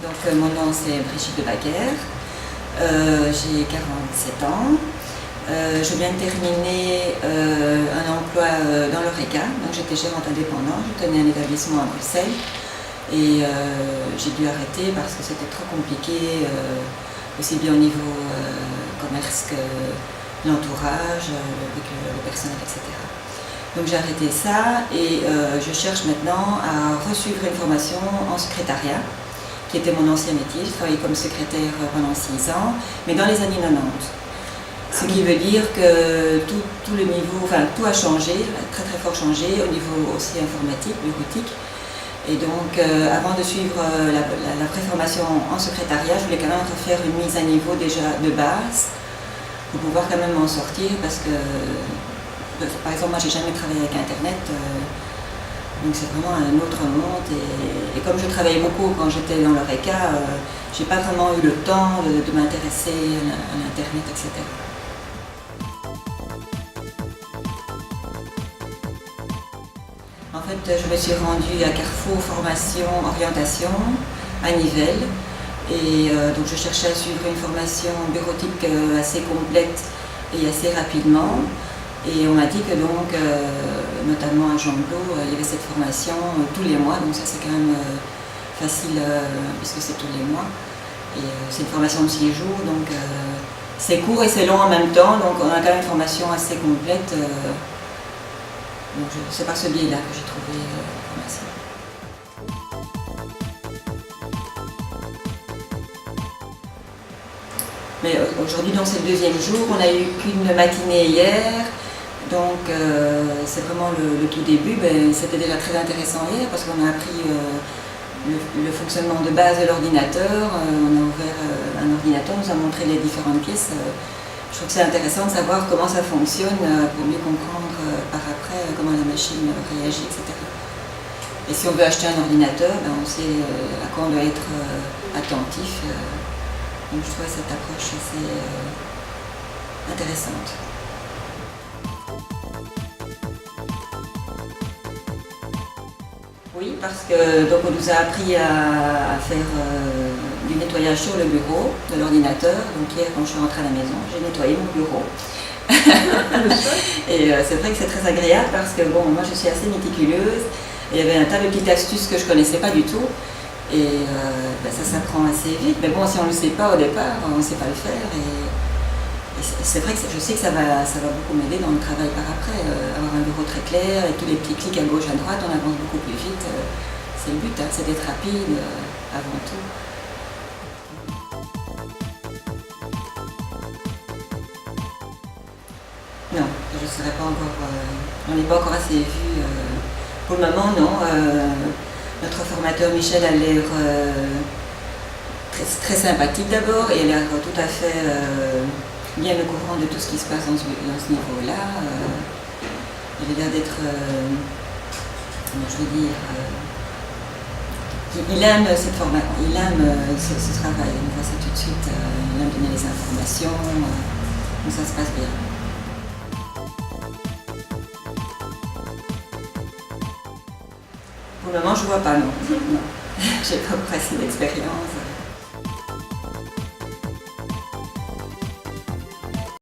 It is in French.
Donc mon nom c'est Brigitte de Baguère, j'ai 47 ans, je viens de terminer un emploi dans l'ORECA, donc j'étais gérante indépendante, je tenais un établissement à Bruxelles et j'ai dû arrêter parce que c'était trop compliqué, aussi bien au niveau commerce que l'entourage, avec le personnel, etc. Donc j'ai arrêté ça et je cherche maintenant à resuivre une formation en secrétariat, qui était mon ancien métier. J'ai travaillé comme secrétaire pendant 6 ans, mais dans les années 90. Ce qui veut dire que tout le niveau, enfin tout a changé, très très fort changé, au niveau aussi informatique, bureautique. Et donc avant de suivre la préformation en secrétariat, je voulais quand même refaire une mise à niveau déjà de base, pour pouvoir quand même m'en sortir, parce que par exemple, moi j'ai jamais travaillé avec Internet, donc c'est vraiment un autre monde et comme je travaillais beaucoup quand j'étais dans l'ORECA, j'ai pas vraiment eu le temps de m'intéresser à l'Internet, etc. En fait, je me suis rendue à Carrefour Formation Orientation à Nivelles et donc je cherchais à suivre une formation bureautique assez complète et assez rapidement. Et on m'a dit que donc, notamment à Jean-Claude, il y avait cette formation tous les mois, donc ça c'est quand même facile puisque c'est tous les mois. Et c'est une formation de 6 jours, donc c'est court et c'est long en même temps, donc on a quand même une formation assez complète. Donc c'est par ce biais-là que j'ai trouvé la formation. Mais aujourd'hui, donc c'est le 2e jour, on n'a eu qu'une matinée hier. Donc c'est vraiment le tout début, c'était déjà très intéressant hier parce qu'on a appris le fonctionnement de base de l'ordinateur, on a ouvert un ordinateur, on nous a montré les différentes pièces. Je trouve que c'est intéressant de savoir comment ça fonctionne pour mieux comprendre par après comment la machine réagit, etc. Et si on veut acheter un ordinateur, on sait à quoi on doit être attentif. Donc je trouve cette approche assez intéressante. Oui, parce que donc on nous a appris à faire du nettoyage sur le bureau de l'ordinateur. Donc hier, quand je suis rentrée à la maison, j'ai nettoyé mon bureau. Et c'est vrai que c'est très agréable parce que bon, moi je suis assez méticuleuse. Et il y avait un tas de petites astuces que je ne connaissais pas du tout. Et ça s'apprend assez vite. Mais bon, si on ne le sait pas au départ, on ne sait pas le faire. Et c'est vrai que je sais que ça va beaucoup m'aider dans le travail par après. Avoir un bureau très clair et tous les petits clics à gauche, à droite, on avance beaucoup plus vite. C'est le but, c'est d'être rapide avant tout. Non, je ne serais pas encore. On n'est pas encore assez vu. Pour le moment, non. Notre formateur Michel a l'air très sympathique d'abord et il a l'air tout à fait bien au courant de tout ce qui se passe dans ce niveau-là. Il a l'air d'être, je veux dire, il aime cette formation, il aime ce travail, on voit ça tout de suite, il aime donner les informations, donc ça se passe bien. Pour le moment, je ne vois pas, non. J'ai pas encore assez d'expérience.